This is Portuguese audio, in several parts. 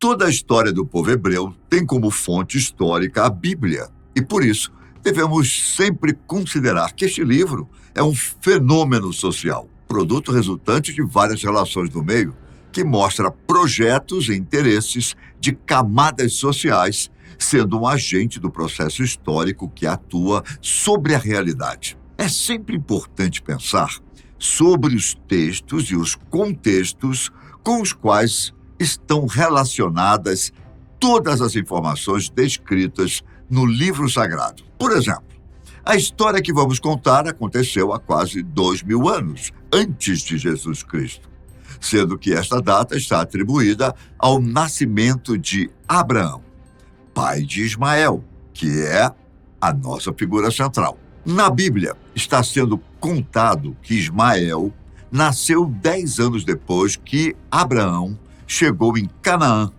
Toda a história do povo hebreu tem como fonte histórica a Bíblia, e por isso devemos sempre considerar que este livro é um fenômeno social, produto resultante de várias relações do meio, que mostra projetos e interesses de camadas sociais, sendo um agente do processo histórico que atua sobre a realidade. É sempre importante pensar sobre os textos e os contextos com os quais estão relacionadas todas as informações descritas no livro sagrado. Por exemplo, a história que vamos contar aconteceu há quase 2000 anos, antes de Jesus Cristo, sendo que esta data está atribuída ao nascimento de Abraão, pai de Ismael, que é a nossa figura central. Na Bíblia, está sendo contado que Ismael nasceu 10 anos depois que Abraão chegou em Canaã,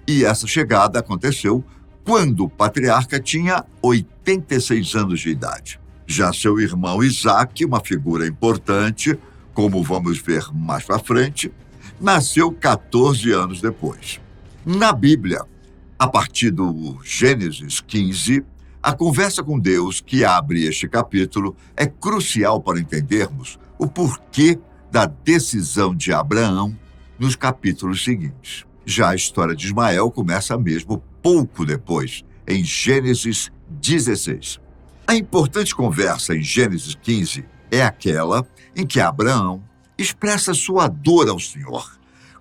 e essa chegada aconteceu quando o patriarca tinha 86 anos de idade. Já seu irmão Isaque, uma figura importante, como vamos ver mais para frente, nasceu 14 anos depois. Na Bíblia, a partir do Gênesis 15, a conversa com Deus que abre este capítulo é crucial para entendermos o porquê da decisão de Abraão nos capítulos seguintes. Já a história de Ismael começa mesmo pouco depois, em Gênesis 16. A importante conversa em Gênesis 15 é aquela em que Abraão expressa sua dor ao Senhor,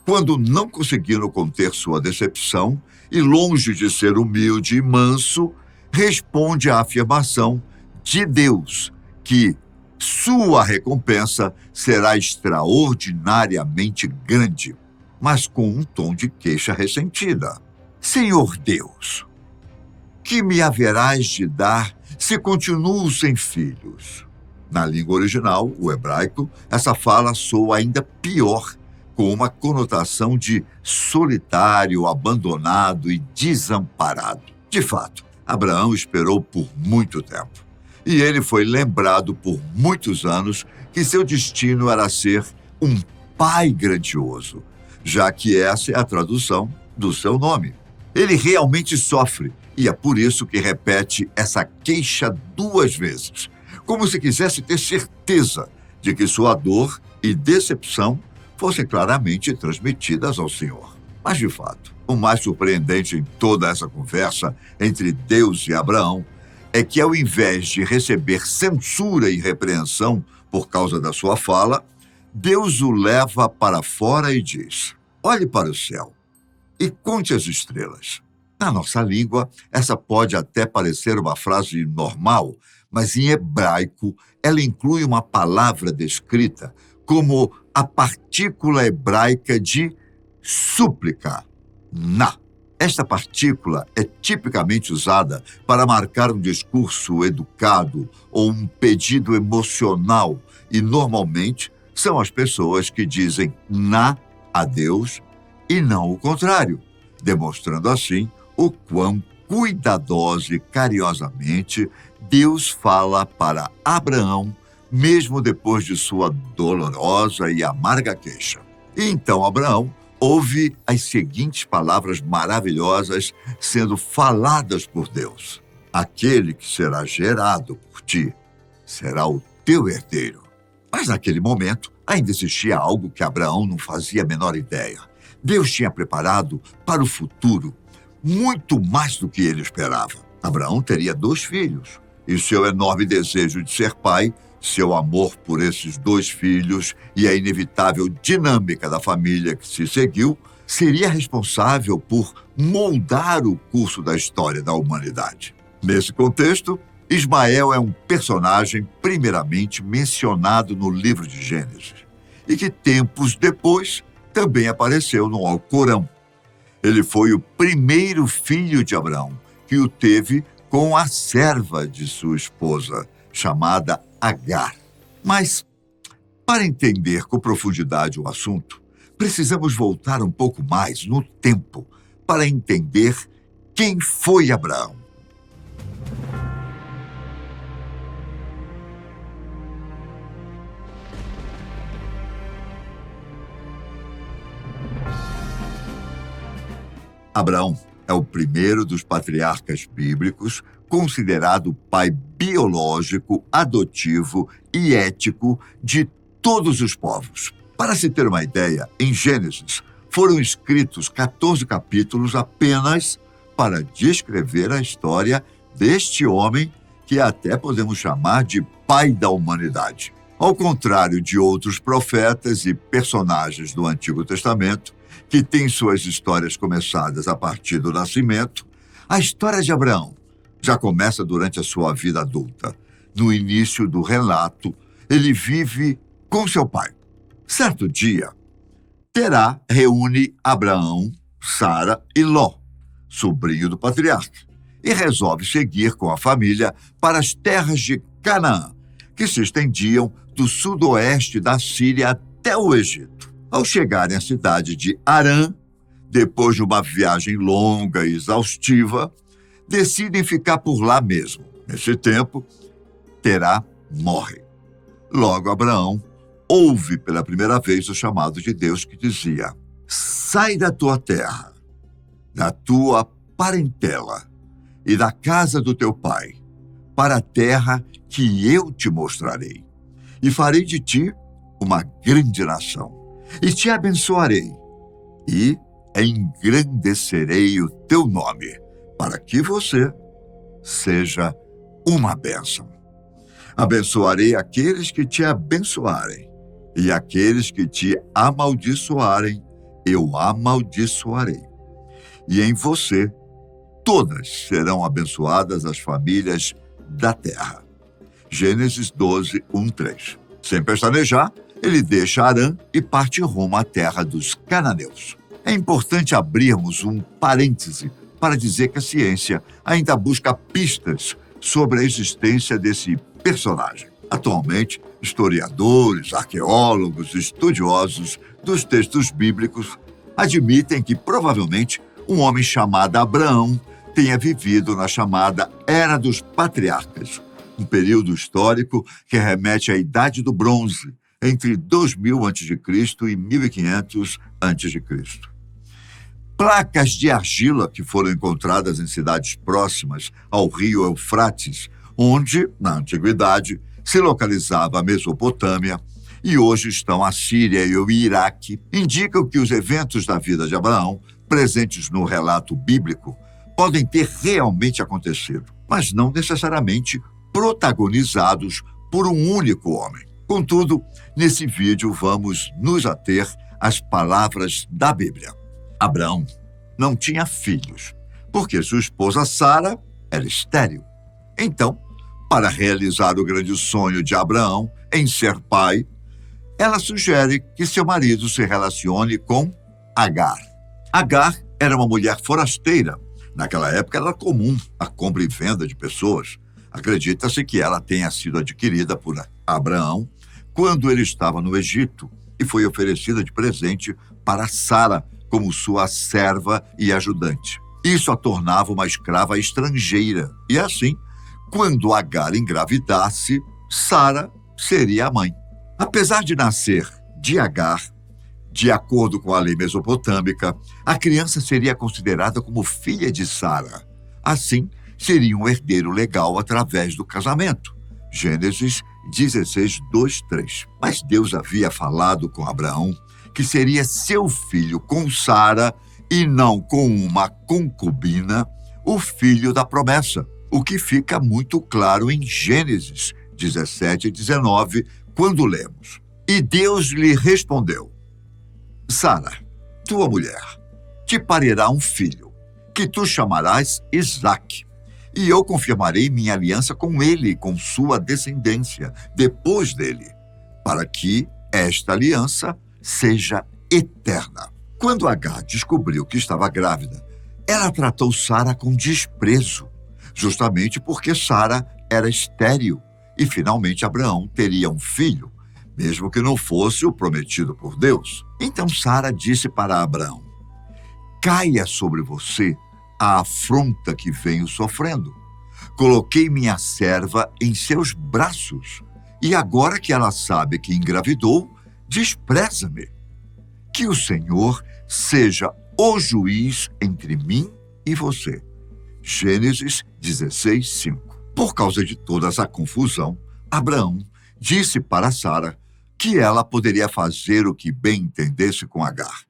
quando não conseguiram conter sua decepção e, longe de ser humilde e manso, responde à afirmação de Deus que sua recompensa será extraordinariamente grande, mas com um tom de queixa ressentida. Senhor Deus, que me haverás de dar se continuo sem filhos? Na língua original, o hebraico, essa fala soa ainda pior, com uma conotação de solitário, abandonado e desamparado. De fato, Abraão esperou por muito tempo. E ele foi lembrado por muitos anos que seu destino era ser um pai grandioso, já que essa é a tradução do seu nome. Ele realmente sofre, e é por isso que repete essa queixa 2 vezes, como se quisesse ter certeza de que sua dor e decepção fossem claramente transmitidas ao Senhor. Mas, de fato, o mais surpreendente em toda essa conversa entre Deus e Abraão é que, ao invés de receber censura e repreensão por causa da sua fala, Deus o leva para fora e diz: olhe para o céu e conte as estrelas. Na nossa língua, essa pode até parecer uma frase normal, mas em hebraico ela inclui uma palavra descrita como a partícula hebraica de súplica, na. Esta partícula é tipicamente usada para marcar um discurso educado ou um pedido emocional, e normalmente são as pessoas que dizem na a Deus e não o contrário, demonstrando assim o quão cuidadosa e carinhosamente Deus fala para Abraão, mesmo depois de sua dolorosa e amarga queixa. E então Abraão ouve as seguintes palavras maravilhosas sendo faladas por Deus: aquele que será gerado por ti será o teu herdeiro. Mas naquele momento ainda existia algo que Abraão não fazia a menor ideia. Deus tinha preparado para o futuro muito mais do que ele esperava. Abraão teria 2 filhos, e seu enorme desejo de ser pai, seu amor por esses 2 filhos e a inevitável dinâmica da família que se seguiu seria responsável por moldar o curso da história da humanidade. Nesse contexto, Ismael é um personagem primeiramente mencionado no livro de Gênesis e que tempos depois também apareceu no Alcorão. Ele foi o primeiro filho de Abraão, que o teve com a serva de sua esposa, chamada Agar. Mas, para entender com profundidade o assunto, precisamos voltar um pouco mais no tempo para entender quem foi Abraão. Abraão é o primeiro dos patriarcas bíblicos, considerado pai biológico, adotivo e ético de todos os povos. Para se ter uma ideia, em Gênesis foram escritos 14 capítulos apenas para descrever a história deste homem que até podemos chamar de pai da humanidade. Ao contrário de outros profetas e personagens do Antigo Testamento, que têm suas histórias começadas a partir do nascimento, a história de Abraão já começa durante a sua vida adulta. No início do relato, ele vive com seu pai. Certo dia, Terá reúne Abraão, Sara e Ló, sobrinho do patriarca, e resolve seguir com a família para as terras de Canaã, que se estendiam do sudoeste da Síria até o Egito. Ao chegarem à cidade de Harã, depois de uma viagem longa e exaustiva, decidem ficar por lá mesmo. Nesse tempo, Terá morre. Logo, Abraão ouve pela primeira vez o chamado de Deus que dizia: sai da tua terra, da tua parentela e da casa do teu pai, para a terra que eu te mostrarei. E farei de ti uma grande nação, e te abençoarei, e engrandecerei o teu nome, para que você seja uma bênção. Abençoarei aqueles que te abençoarem, e aqueles que te amaldiçoarem, eu amaldiçoarei. E em você, todas serão abençoadas as famílias da terra. Gênesis 12, 1-3. Sem pestanejar, ele deixa Harã e parte rumo à terra dos cananeus. É importante abrirmos um parêntese para dizer que a ciência ainda busca pistas sobre a existência desse personagem. Atualmente, historiadores, arqueólogos, estudiosos dos textos bíblicos admitem que provavelmente um homem chamado Abraão tenha vivido na chamada Era dos Patriarcas, um período histórico que remete à Idade do Bronze, entre 2000 a.C. e 1500 a.C. Placas de argila que foram encontradas em cidades próximas ao rio Eufrates, onde, na antiguidade, se localizava a Mesopotâmia, e hoje estão a Síria e o Iraque, indicam que os eventos da vida de Abraão, presentes no relato bíblico, podem ter realmente acontecido, mas não necessariamente protagonizados por um único homem. Contudo, nesse vídeo vamos nos ater às palavras da Bíblia. Abraão não tinha filhos, porque sua esposa Sara era estéril. Então, para realizar o grande sonho de Abraão em ser pai, ela sugere que seu marido se relacione com Agar. Agar era uma mulher forasteira. Naquela época era comum a compra e venda de pessoas. Acredita-se que ela tenha sido adquirida por Abraão quando ele estava no Egito e foi oferecida de presente para Sara como sua serva e ajudante. Isso a tornava uma escrava estrangeira. E assim, quando Agar engravidasse, Sara seria a mãe. Apesar de nascer de Agar, de acordo com a lei mesopotâmica, a criança seria considerada como filha de Sara. Assim, seria um herdeiro legal através do casamento. Gênesis 16, 2-3. Mas Deus havia falado com Abraão que seria seu filho com Sara e não com uma concubina, o filho da promessa. O que fica muito claro em Gênesis 17 e 19, quando lemos: E Deus lhe respondeu: Sara, tua mulher, te parirá um filho, que tu chamarás Isaque, e eu confirmarei minha aliança com ele e com sua descendência depois dele, para que esta aliança seja eterna. Quando Agar descobriu que estava grávida, ela tratou Sara com desprezo, justamente porque Sara era estéril e finalmente Abraão teria um filho, mesmo que não fosse o prometido por Deus. Então Sara disse para Abraão: caia sobre você a afronta que venho sofrendo. Coloquei minha serva em seus braços, e agora que ela sabe que engravidou, despreza-me. Que o Senhor seja o juiz entre mim e você. Gênesis 16, 5. Por causa de toda essa confusão, Abraão disse para Sara que ela poderia fazer o que bem entendesse com Agar,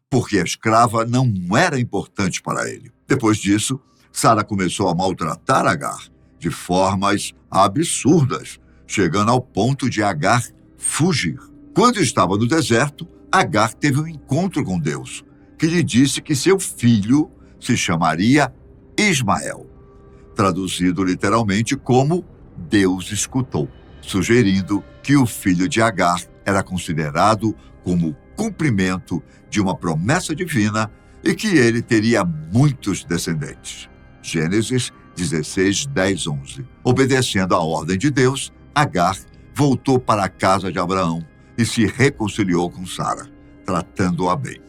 porque a escrava não era importante para ele. Depois disso, Sara começou a maltratar Agar de formas absurdas, chegando ao ponto de Agar fugir. Quando estava no deserto, Agar teve um encontro com Deus, que lhe disse que seu filho se chamaria Ismael, traduzido literalmente como Deus escutou, sugerindo que o filho de Agar era considerado como cumprimento de uma promessa divina e que ele teria muitos descendentes. Gênesis 16, 10, 11. Obedecendo à ordem de Deus, Agar voltou para a casa de Abraão e se reconciliou com Sara, tratando-a bem.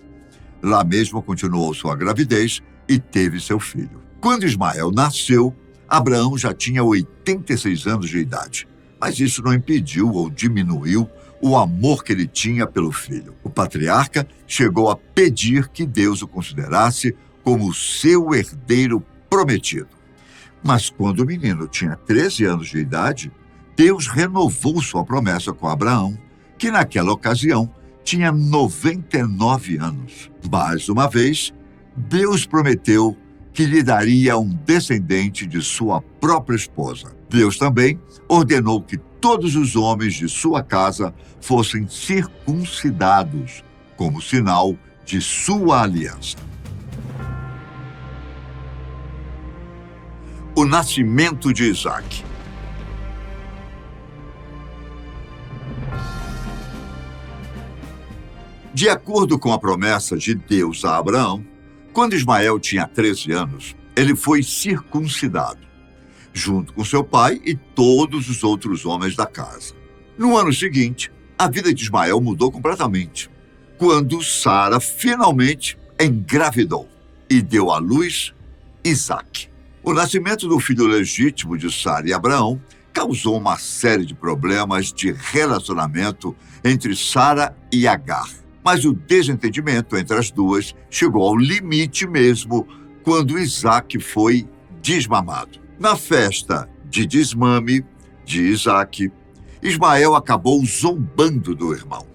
Lá mesmo continuou sua gravidez e teve seu filho. Quando Ismael nasceu, Abraão já tinha 86 anos de idade, mas isso não impediu ou diminuiu o amor que ele tinha pelo filho. O patriarca chegou a pedir que Deus o considerasse como seu herdeiro prometido. Mas quando o menino tinha 13 anos de idade, Deus renovou sua promessa com Abraão, que naquela ocasião tinha 99 anos. Mais uma vez, Deus prometeu que lhe daria um descendente de sua própria esposa. Deus também ordenou que todos os homens de sua casa fossem circuncidados, como sinal de sua aliança. O nascimento de Isaque. De acordo com a promessa de Deus a Abraão, quando Ismael tinha 13 anos, ele foi circuncidado, junto com seu pai e todos os outros homens da casa. No ano seguinte, a vida de Ismael mudou completamente, quando Sara finalmente engravidou e deu à luz Isaque. O nascimento do filho legítimo de Sara e Abraão causou uma série de problemas de relacionamento entre Sara e Agar. Mas o desentendimento entre as duas chegou ao limite mesmo quando Isaque foi desmamado. Na festa de desmame de Isaque, Ismael acabou zombando do irmão.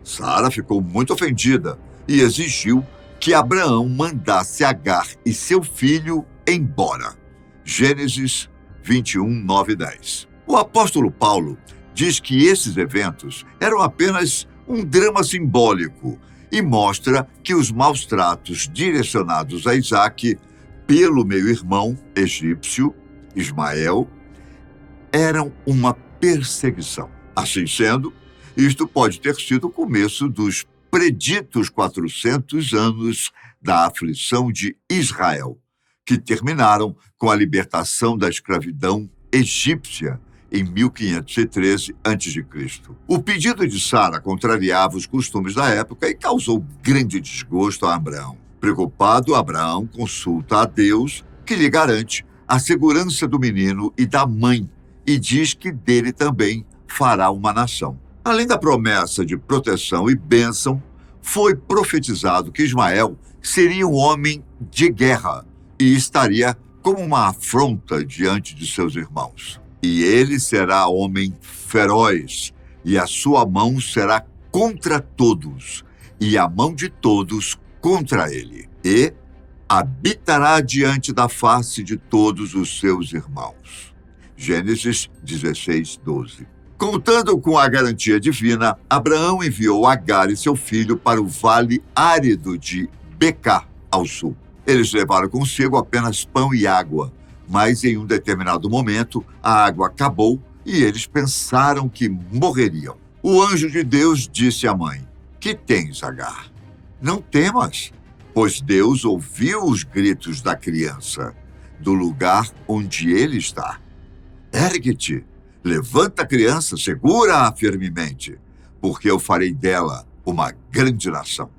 Sara ficou muito ofendida e exigiu que Abraão mandasse Agar e seu filho embora. Gênesis 21, 9 e 10. O apóstolo Paulo diz que esses eventos eram apenas um drama simbólico e mostra que os maus tratos direcionados a Isaque pelo meio-irmão egípcio, Ismael, eram uma perseguição. Assim sendo, isto pode ter sido o começo dos preditos 400 anos da aflição de Israel, que terminaram com a libertação da escravidão egípcia em 1513 a.C. O pedido de Sara contrariava os costumes da época e causou grande desgosto a Abraão. Preocupado, Abraão consulta a Deus, que lhe garante a segurança do menino e da mãe, e diz que dele também fará uma nação. Além da promessa de proteção e bênção, foi profetizado que Ismael seria um homem de guerra e estaria como uma afronta diante de seus irmãos. E ele será homem feroz, e a sua mão será contra todos, e a mão de todos contra ele. E habitará diante da face de todos os seus irmãos. Gênesis 16, 12. Contando com a garantia divina, Abraão enviou Agar e seu filho para o vale árido de Becá, ao sul. Eles levaram consigo apenas pão e água, mas em um determinado momento a água acabou e eles pensaram que morreriam. O anjo de Deus disse à mãe: "Que tens, Agar? Não temas, pois Deus ouviu os gritos da criança do lugar onde ele está. Ergue-te, levanta a criança, segura-a firmemente, porque eu farei dela uma grande nação."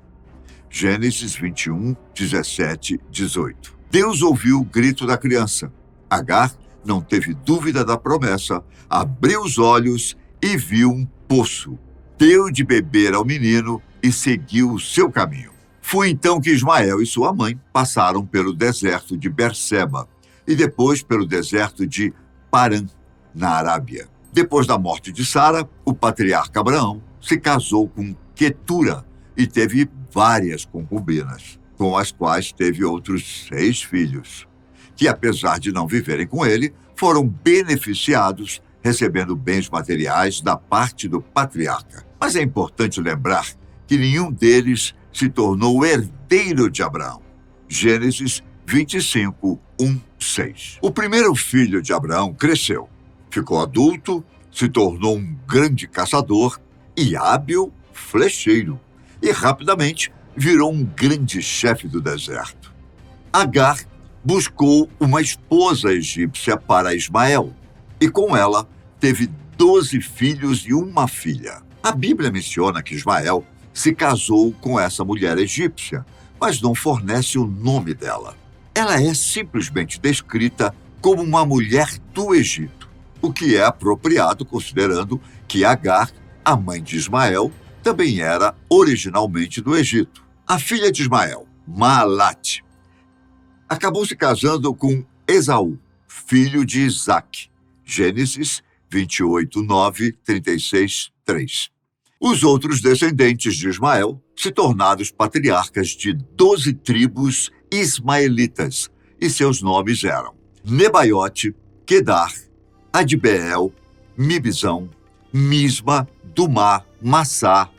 Gênesis 21, 17, 18. Deus ouviu o grito da criança. Agar não teve dúvida da promessa, abriu os olhos e viu um poço. Deu de beber ao menino e seguiu o seu caminho. Foi então que Ismael e sua mãe passaram pelo deserto de Berseba e depois pelo deserto de Parã, na Arábia. Depois da morte de Sara, o patriarca Abraão se casou com Quetura e teve várias concubinas, com as quais teve outros 6 filhos, que apesar de não viverem com ele, foram beneficiados recebendo bens materiais da parte do patriarca. Mas é importante lembrar que nenhum deles se tornou herdeiro de Abraão. Gênesis 25, 1, 6. O primeiro filho de Abraão cresceu, ficou adulto, se tornou um grande caçador e hábil flecheiro, e rapidamente virou um grande chefe do deserto. Agar buscou uma esposa egípcia para Ismael, e com ela teve 12 filhos e uma filha. A Bíblia menciona que Ismael se casou com essa mulher egípcia, mas não fornece o nome dela. Ela é simplesmente descrita como uma mulher do Egito, o que é apropriado considerando que Agar, a mãe de Ismael, também era originalmente do Egito. A filha de Ismael, Maalat, acabou se casando com Esaú, filho de Isaque. Gênesis 28, 9, 36, 3. Os outros descendentes de Ismael se tornaram os patriarcas de 12 tribos ismaelitas, e seus nomes eram Nebaiote, Quedar, Adbeel, Mibzão, Misma, Dumá, Massá,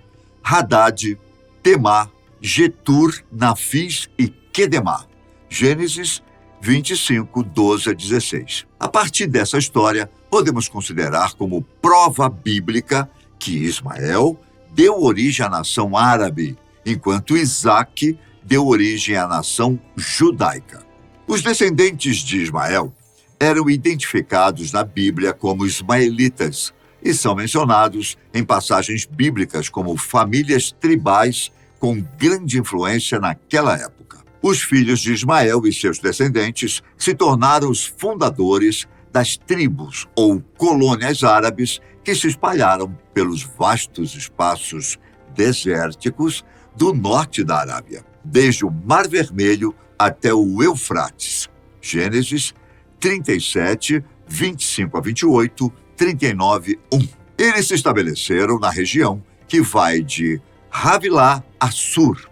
Hadad, Temá, Getur, Nafis e Quedemá. Gênesis 25, 12 a 16. A partir dessa história, podemos considerar como prova bíblica que Ismael deu origem à nação árabe, enquanto Isaque deu origem à nação judaica. Os descendentes de Ismael eram identificados na Bíblia como ismaelitas e são mencionados em passagens bíblicas como famílias tribais com grande influência naquela época. Os filhos de Ismael e seus descendentes se tornaram os fundadores das tribos ou colônias árabes que se espalharam pelos vastos espaços desérticos do norte da Arábia, desde o Mar Vermelho até o Eufrates. Gênesis 37, 25 a 28, 39, 1. Eles se estabeleceram na região que vai de Havilá a Sur,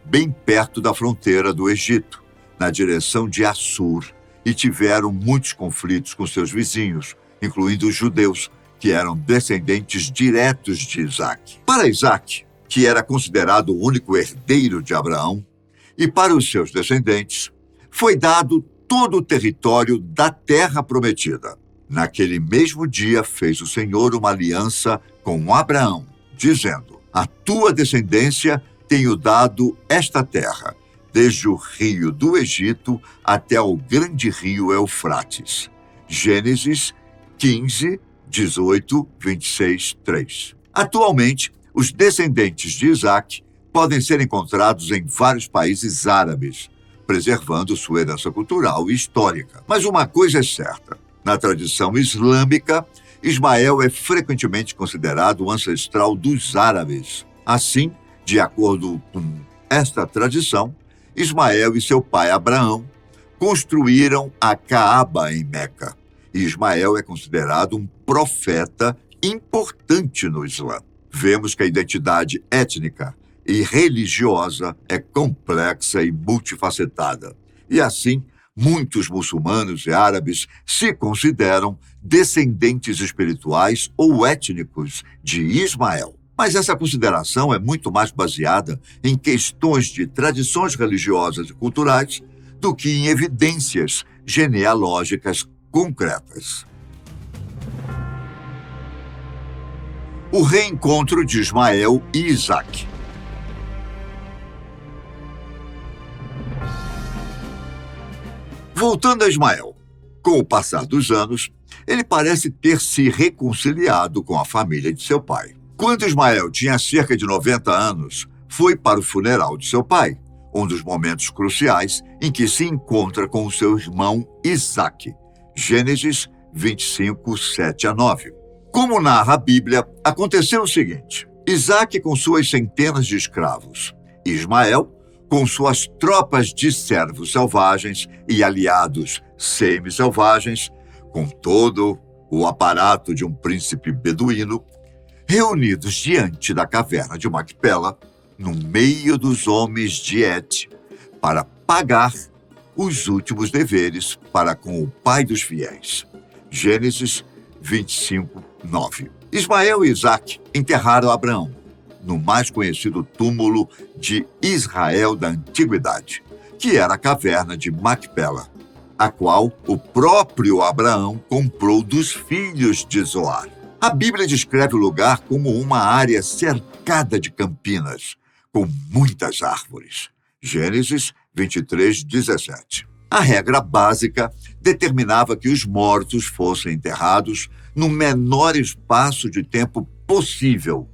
bem perto da fronteira do Egito, na direção de Assur, e tiveram muitos conflitos com seus vizinhos, incluindo os judeus, que eram descendentes diretos de Isaque. Para Isaque, que era considerado o único herdeiro de Abraão, e para os seus descendentes, foi dado todo o território da terra prometida. Naquele mesmo dia fez o Senhor uma aliança com Abraão, dizendo: a tua descendência tenho dado esta terra, desde o rio do Egito até o grande rio Eufrates. Gênesis 15, 18, 26, 3. Atualmente, os descendentes de Isaque podem ser encontrados em vários países árabes, preservando sua herança cultural e histórica. Mas uma coisa é certa: na tradição islâmica, Ismael é frequentemente considerado o ancestral dos árabes. Assim, de acordo com esta tradição, Ismael e seu pai Abraão construíram a Caaba em Meca. E Ismael é considerado um profeta importante no Islã. Vemos que a identidade étnica e religiosa é complexa e multifacetada. E assim, muitos muçulmanos e árabes se consideram descendentes espirituais ou étnicos de Ismael. Mas essa consideração é muito mais baseada em questões de tradições religiosas e culturais do que em evidências genealógicas concretas. O reencontro de Ismael e Isaque. Voltando a Ismael, com o passar dos anos, ele parece ter se reconciliado com a família de seu pai. Quando Ismael tinha cerca de 90 anos, foi para o funeral de seu pai, um dos momentos cruciais em que se encontra com o seu irmão Isaque. Gênesis 25, 7 a 9. Como narra a Bíblia, aconteceu o seguinte: Isaque com suas centenas de escravos, e Ismael com suas tropas de servos selvagens e aliados semi-selvagens, com todo o aparato de um príncipe beduíno, reunidos diante da caverna de Macpela, no meio dos homens de Et, para pagar os últimos deveres para com o pai dos fiéis. Gênesis 25, 9. Ismael e Isaque enterraram Abraão no mais conhecido túmulo de Israel da antiguidade, que era a caverna de Macpela, a qual o próprio Abraão comprou dos filhos de Zoar. A Bíblia descreve o lugar como uma área cercada de campinas, com muitas árvores. Gênesis 23, 17. A regra básica determinava que os mortos fossem enterrados no menor espaço de tempo possível.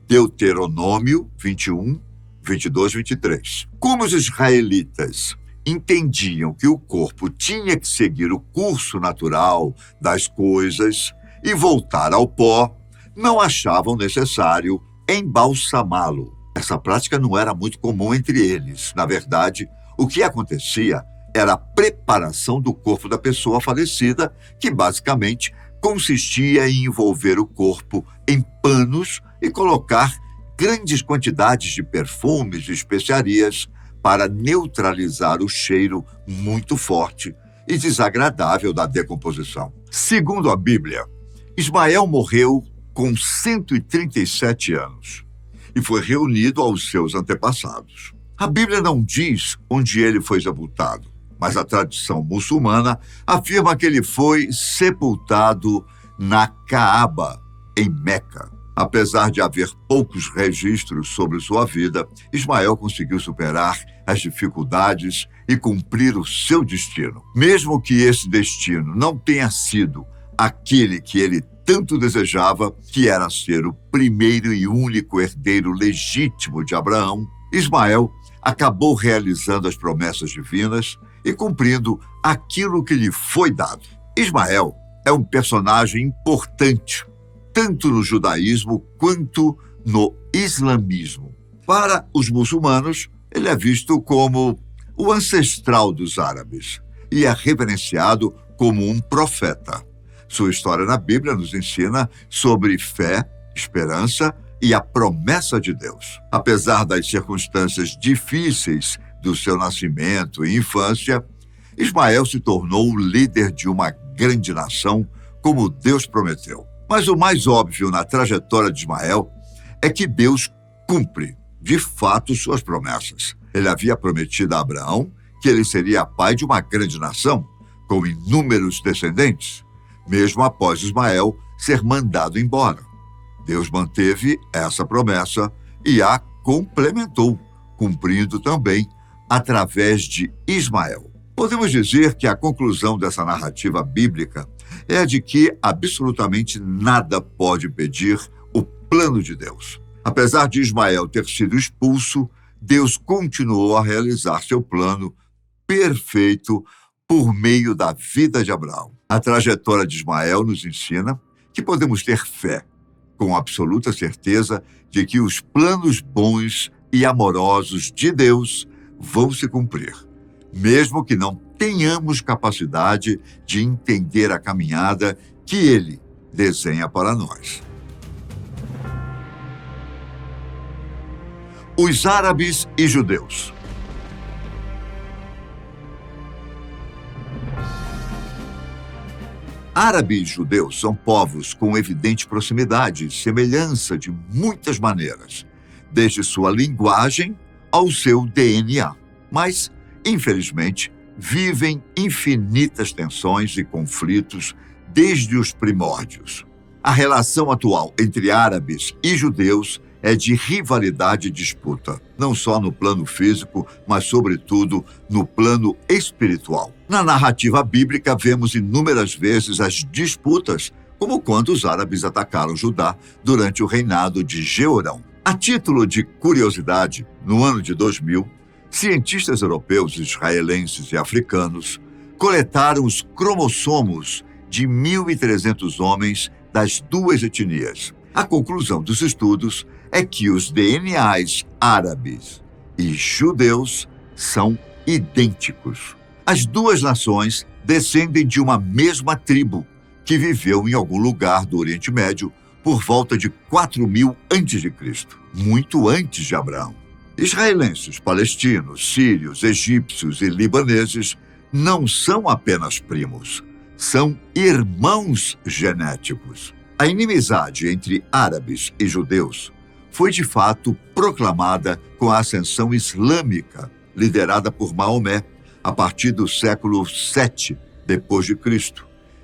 Deuteronômio 21, 22, 23. Como os israelitas entendiam que o corpo tinha que seguir o curso natural das coisas e voltar ao pó, não achavam necessário embalsamá-lo. Essa prática não era muito comum entre eles. Na verdade, o que acontecia era a preparação do corpo da pessoa falecida, que basicamente consistia em envolver o corpo em panos e colocar grandes quantidades de perfumes e especiarias para neutralizar o cheiro muito forte e desagradável da decomposição. Segundo a Bíblia, Ismael morreu com 137 anos e foi reunido aos seus antepassados. A Bíblia não diz onde ele foi sepultado, mas a tradição muçulmana afirma que ele foi sepultado na Caaba, em Meca. Apesar de haver poucos registros sobre sua vida, Ismael conseguiu superar as dificuldades e cumprir o seu destino. Mesmo que esse destino não tenha sido aquele que ele tanto desejava, que era ser o primeiro e único herdeiro legítimo de Abraão, Ismael acabou realizando as promessas divinas e cumprindo aquilo que lhe foi dado. Ismael é um personagem importante, tanto no judaísmo quanto no islamismo. Para os muçulmanos, ele é visto como o ancestral dos árabes e é reverenciado como um profeta. Sua história na Bíblia nos ensina sobre fé, esperança e a promessa de Deus. Apesar das circunstâncias difíceis do seu nascimento e infância, Ismael se tornou o líder de uma grande nação, como Deus prometeu. Mas o mais óbvio na trajetória de Ismael é que Deus cumpre, de fato, suas promessas. Ele havia prometido a Abraão que ele seria pai de uma grande nação, com inúmeros descendentes, mesmo após Ismael ser mandado embora. Deus manteve essa promessa e a complementou, cumprindo também através de Ismael. Podemos dizer que a conclusão dessa narrativa bíblica é a de que absolutamente nada pode impedir o plano de Deus. Apesar de Ismael ter sido expulso, Deus continuou a realizar seu plano perfeito por meio da vida de Abraão. A trajetória de Ismael nos ensina que podemos ter fé, com absoluta certeza de que os planos bons e amorosos de Deus vão se cumprir, mesmo que não tenhamos capacidade de entender a caminhada que Ele desenha para nós. Os árabes e judeus. Árabes e judeus são povos com evidente proximidade e semelhança de muitas maneiras, desde sua linguagem ao seu DNA. Mas, infelizmente, vivem infinitas tensões e conflitos desde os primórdios. A relação atual entre árabes e judeus é de rivalidade e disputa, não só no plano físico, mas, sobretudo, no plano espiritual. Na narrativa bíblica, vemos inúmeras vezes as disputas, como quando os árabes atacaram Judá durante o reinado de Jeorão. A título de curiosidade, no ano de 2000, cientistas europeus, israelenses e africanos coletaram os cromossomos de 1.300 homens das duas etnias. A conclusão dos estudos é que os DNAs árabes e judeus são idênticos. As duas nações descendem de uma mesma tribo que viveu em algum lugar do Oriente Médio por volta de 4000 a.C., muito antes de Abraão. Israelenses, palestinos, sírios, egípcios e libaneses não são apenas primos, são irmãos genéticos. A inimizade entre árabes e judeus foi de fato proclamada com a ascensão islâmica, liderada por Maomé, a partir do século VII d.C.,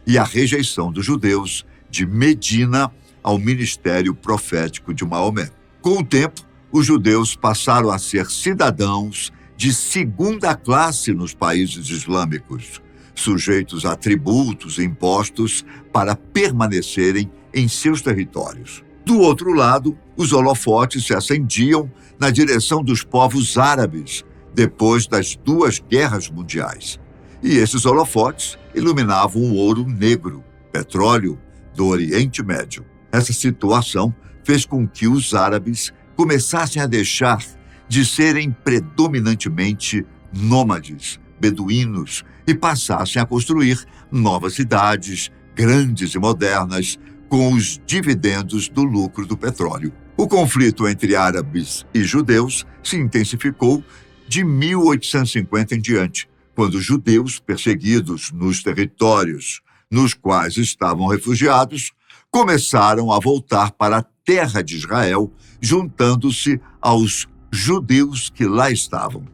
e a rejeição dos judeus de Medina ao ministério profético de Maomé. Com o tempo, os judeus passaram a ser cidadãos de segunda classe nos países islâmicos, sujeitos a tributos e impostos para permanecerem em seus territórios. Do outro lado, os holofotes se acendiam na direção dos povos árabes depois das duas guerras mundiais. E esses holofotes iluminavam o ouro negro, petróleo do Oriente Médio. Essa situação fez com que os árabes começassem a deixar de serem predominantemente nômades, beduínos, e passassem a construir novas cidades, grandes e modernas, com os dividendos do lucro do petróleo. O conflito entre árabes e judeus se intensificou de 1850 em diante, quando os judeus perseguidos nos territórios nos quais estavam refugiados começaram a voltar para a terra de Israel, juntando-se aos judeus que lá estavam,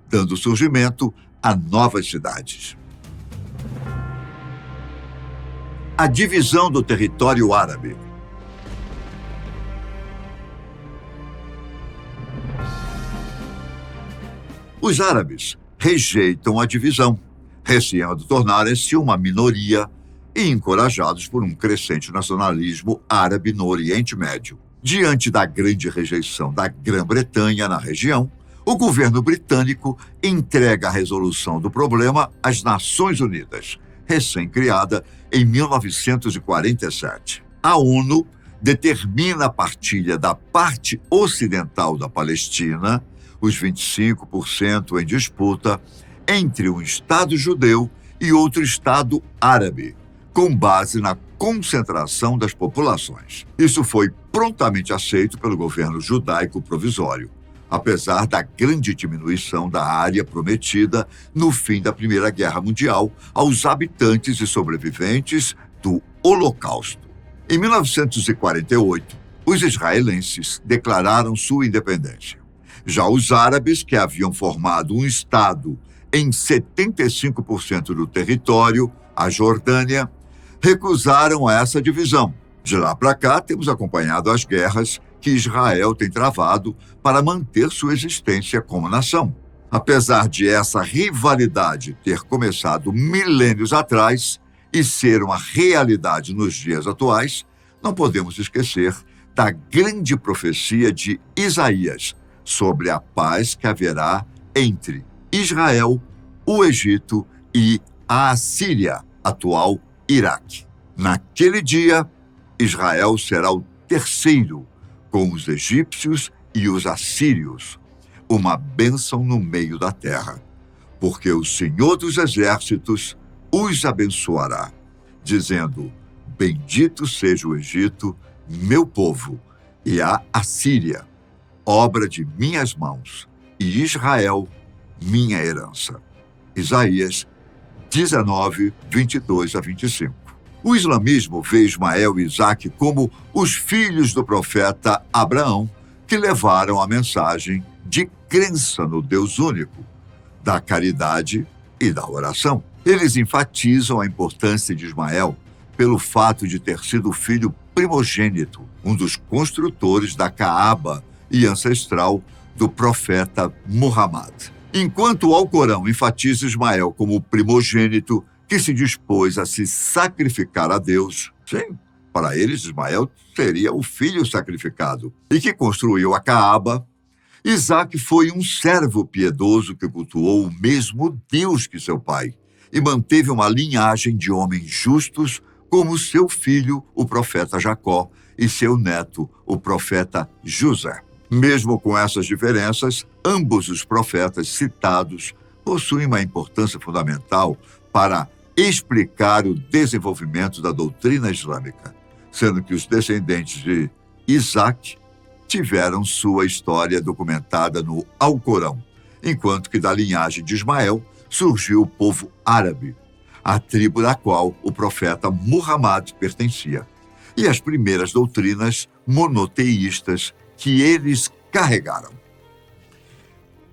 dando surgimento a novas cidades. A divisão do território árabe. Os árabes rejeitam a divisão, receando tornarem-se uma minoria e encorajados por um crescente nacionalismo árabe no Oriente Médio. Diante da grande rejeição da Grã-Bretanha na região, o governo britânico entrega a resolução do problema às Nações Unidas, recém-criada em 1947. A ONU determina a partilha da parte ocidental da Palestina, os 25% em disputa, entre um Estado judeu e outro Estado árabe, com base na concentração das populações. Isso foi prontamente aceito pelo governo judaico provisório, apesar da grande diminuição da área prometida no fim da Primeira Guerra Mundial aos habitantes e sobreviventes do Holocausto. Em 1948, os israelenses declararam sua independência. Já os árabes, que haviam formado um Estado em 75% do território, a Jordânia, recusaram essa divisão. De lá para cá, temos acompanhado as guerras que Israel tem travado para manter sua existência como nação. Apesar de essa rivalidade ter começado milênios atrás e ser uma realidade nos dias atuais, não podemos esquecer da grande profecia de Isaías sobre a paz que haverá entre Israel, o Egito e a Assíria, atual Iraque. Naquele dia, Israel será o terceiro, com os egípcios e os assírios, uma bênção no meio da terra, porque o Senhor dos Exércitos os abençoará, dizendo: bendito seja o Egito, meu povo, e a Assíria, obra de minhas mãos, e Israel, minha herança. Isaías 19, 22 a 25. O islamismo vê Ismael e Isaque como os filhos do profeta Abraão, que levaram a mensagem de crença no Deus único, da caridade e da oração. Eles enfatizam a importância de Ismael pelo fato de ter sido o filho primogênito, um dos construtores da Caaba e ancestral do profeta Muhammad. Enquanto o Alcorão enfatiza Ismael como o primogênito que se dispôs a se sacrificar a Deus, sim, para eles Ismael seria o filho sacrificado, e que construiu a Caaba, Isaque foi um servo piedoso que cultuou o mesmo Deus que seu pai e manteve uma linhagem de homens justos como seu filho, o profeta Jacó, e seu neto, o profeta José. Mesmo com essas diferenças, Ambos os profetas citados possuem uma importância fundamental para explicar o desenvolvimento da doutrina islâmica, sendo que os descendentes de Isaac tiveram sua história documentada no Alcorão, enquanto que da linhagem de Ismael surgiu o povo árabe, a tribo da qual o profeta Muhammad pertencia, e as primeiras doutrinas monoteístas que eles carregaram.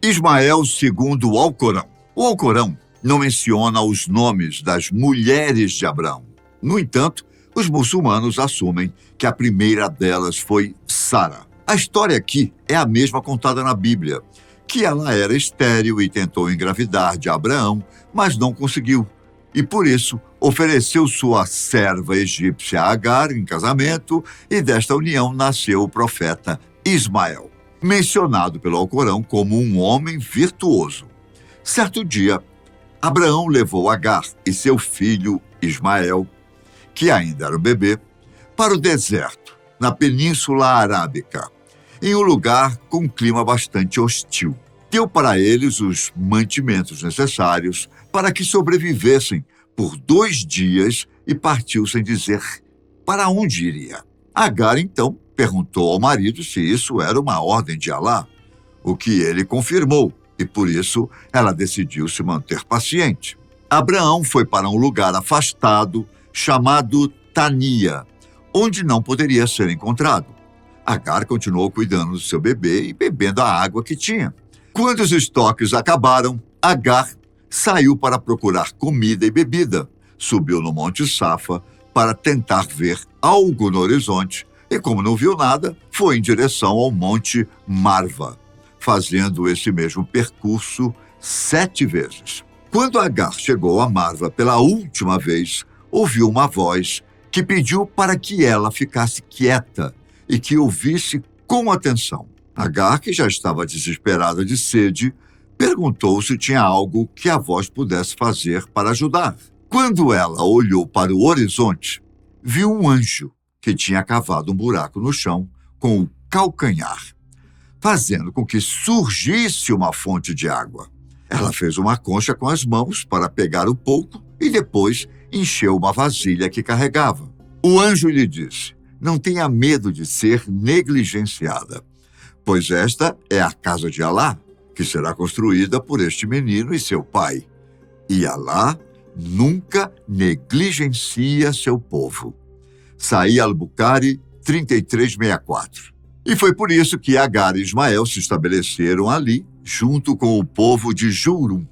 Ismael segundo o Alcorão. O Alcorão não menciona os nomes das mulheres de Abraão. No entanto, os muçulmanos assumem que a primeira delas foi Sara. A história aqui é a mesma contada na Bíblia, que ela era estéril e tentou engravidar de Abraão, mas não conseguiu. E por isso ofereceu sua serva egípcia Agar em casamento, e desta união nasceu o profeta Ismael, mencionado pelo Alcorão como um homem virtuoso. Certo dia, Abraão levou Agar e seu filho Ismael, que ainda era um bebê, para o deserto, na Península Arábica, em um lugar com um clima bastante hostil. Deu para eles os mantimentos necessários para que sobrevivessem por 2 dias e partiu sem dizer para onde iria. Agar, então, perguntou ao marido se isso era uma ordem de Alá, o que ele confirmou, e por isso ela decidiu se manter paciente. Abraão foi para um lugar afastado chamado Tania, onde não poderia ser encontrado. Agar continuou cuidando do seu bebê e bebendo a água que tinha. Quando os estoques acabaram, Agar saiu para procurar comida e bebida, subiu no Monte Safa para tentar ver algo no horizonte e, como não viu nada, foi em direção ao Monte Marva, fazendo esse mesmo percurso 7 vezes. Quando Agar chegou a Marva pela última vez, ouviu uma voz que pediu para que ela ficasse quieta e que ouvisse com atenção. Agar, que já estava desesperada de sede, perguntou se tinha algo que a voz pudesse fazer para ajudar. Quando ela olhou para o horizonte, viu um anjo que tinha cavado um buraco no chão com o calcanhar, fazendo com que surgisse uma fonte de água. Ela fez uma concha com as mãos para pegar um pouco e depois encheu uma vasilha que carregava. O anjo lhe disse: "Não tenha medo de ser negligenciada, pois esta é a casa de Alá, que será construída por este menino e seu pai. E Alá nunca negligencia seu povo." Sahih al-Bukhari 3364. E foi por isso que Agar e Ismael se estabeleceram ali, junto com o povo de Jurum,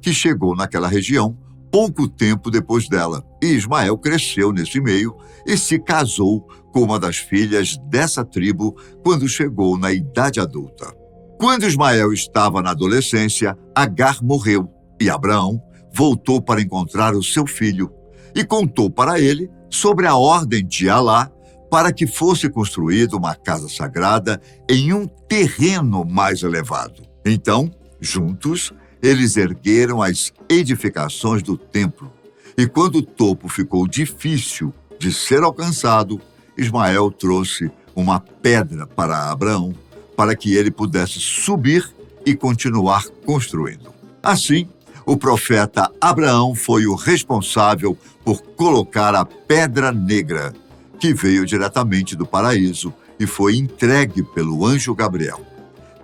que chegou naquela região pouco tempo depois dela. E Ismael cresceu nesse meio e se casou com uma das filhas dessa tribo quando chegou na idade adulta. Quando Ismael estava na adolescência, Agar morreu e Abraão voltou para encontrar o seu filho e contou para ele sobre a ordem de Alá para que fosse construída uma casa sagrada em um terreno mais elevado. Então, juntos, eles ergueram as edificações do templo. E quando o topo ficou difícil de ser alcançado, Ismael trouxe uma pedra para Abraão para que ele pudesse subir e continuar construindo. Assim, o profeta Abraão foi o responsável por colocar a pedra negra, que veio diretamente do paraíso e foi entregue pelo anjo Gabriel.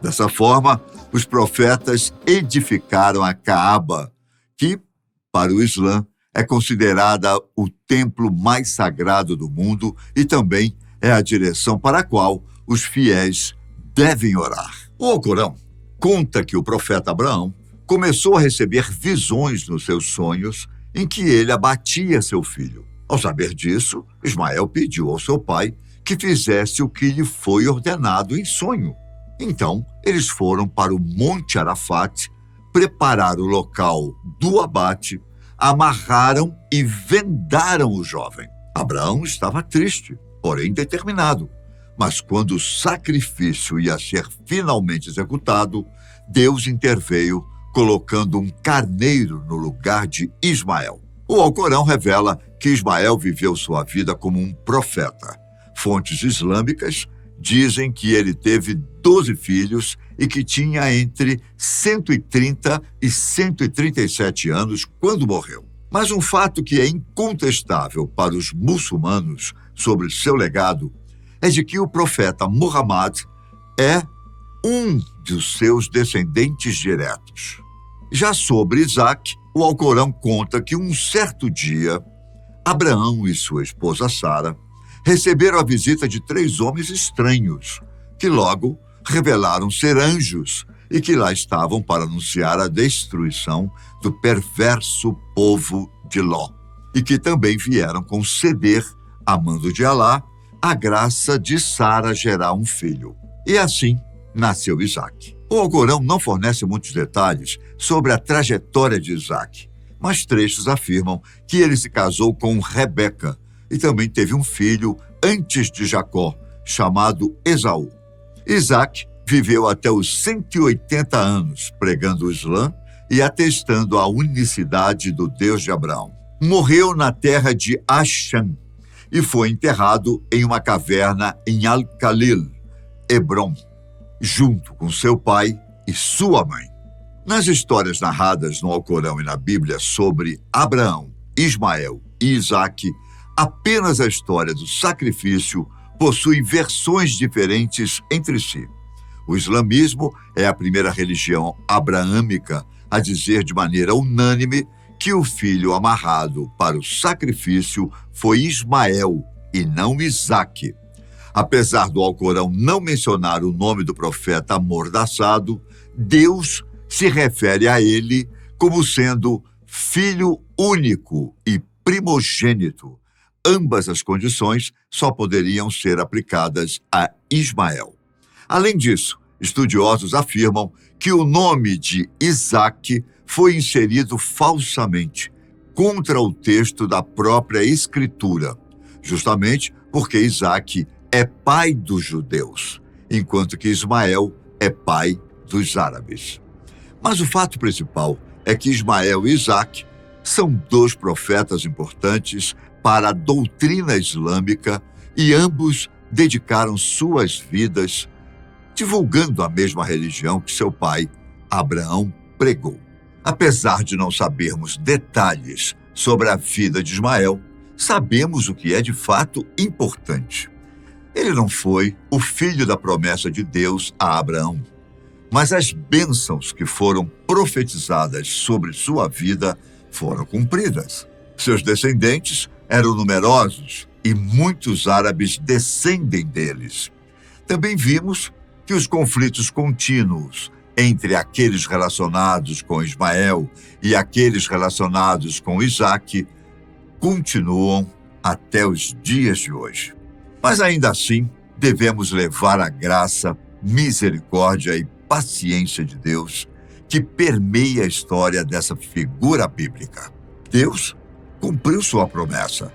Dessa forma, os profetas edificaram a Caaba, que, para o Islã, é considerada o templo mais sagrado do mundo e também é a direção para a qual os fiéis devem orar. O Alcorão conta que o profeta Abraão começou a receber visões nos seus sonhos em que ele abatia seu filho. Ao saber disso, Ismael pediu ao seu pai que fizesse o que lhe foi ordenado em sonho. Então, eles foram para o Monte Arafat, prepararam o local do abate, amarraram e vendaram o jovem. Abraão estava triste, porém determinado. Mas quando o sacrifício ia ser finalmente executado, Deus interveio, colocando um carneiro no lugar de Ismael. O Alcorão revela que Ismael viveu sua vida como um profeta. Fontes islâmicas dizem que ele teve 12 filhos e que tinha entre 130 e 137 anos quando morreu. Mas um fato que é incontestável para os muçulmanos sobre seu legado é de que o profeta Muhammad é um dos seus descendentes diretos. Já sobre Isaac, o Alcorão conta que um certo dia, Abraão e sua esposa Sara receberam a visita de 3 homens estranhos, que logo revelaram ser anjos e que lá estavam para anunciar a destruição do perverso povo de Ló, e que também vieram conceder, a mando de Alá, a graça de Sara gerar um filho. E assim nasceu Isaac. O Alcorão não fornece muitos detalhes sobre a trajetória de Isaac, mas trechos afirmam que ele se casou com Rebeca e também teve um filho antes de Jacó, chamado Esaú. Isaac viveu até os 180 anos, pregando o Islã e atestando a unicidade do Deus de Abraão. Morreu na terra de Asham e foi enterrado em uma caverna em Al-Khalil, Hebron, junto com seu pai e sua mãe. Nas histórias narradas no Alcorão e na Bíblia sobre Abraão, Ismael e Isaac, apenas a história do sacrifício possui versões diferentes entre si. O islamismo é a primeira religião abraâmica a dizer de maneira unânime que o filho amarrado para o sacrifício foi Ismael e não Isaque. Apesar do Alcorão não mencionar o nome do profeta amordaçado, Deus se refere a ele como sendo filho único e primogênito. Ambas as condições só poderiam ser aplicadas a Ismael. Além disso, estudiosos afirmam que o nome de Isaque foi inserido falsamente, contra o texto da própria Escritura, justamente porque Isaque é pai dos judeus, enquanto que Ismael é pai dos árabes. Mas o fato principal é que Ismael e Isaque são 2 profetas importantes para a doutrina islâmica e ambos dedicaram suas vidas divulgando a mesma religião que seu pai, Abraão, pregou. Apesar de não sabermos detalhes sobre a vida de Ismael, sabemos o que é de fato importante. Ele não foi o filho da promessa de Deus a Abraão, mas as bênçãos que foram profetizadas sobre sua vida foram cumpridas. Seus descendentes eram numerosos e muitos árabes descendem deles. Também vimos que os conflitos contínuos entre aqueles relacionados com Ismael e aqueles relacionados com Isaque continuam até os dias de hoje. Mas ainda assim, devemos levar a graça, misericórdia e paciência de Deus que permeia a história dessa figura bíblica. Deus cumpriu sua promessa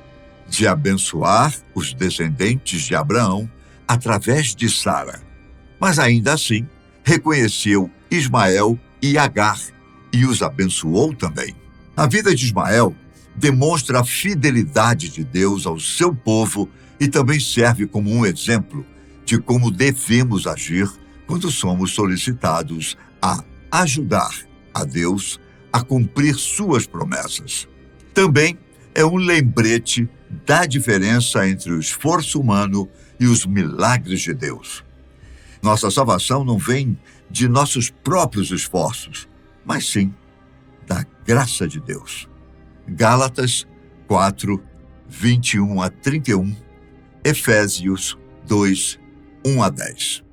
de abençoar os descendentes de Abraão através de Sara, mas ainda assim reconheceu Ismael e Agar e os abençoou também. A vida de Ismael demonstra a fidelidade de Deus ao seu povo e também serve como um exemplo de como devemos agir quando somos solicitados a ajudar a Deus a cumprir suas promessas. Também é um lembrete da diferença entre o esforço humano e os milagres de Deus. Nossa salvação não vem de nossos próprios esforços, mas sim da graça de Deus. Gálatas 4, 21 a 31, Efésios 2, 1 a 10.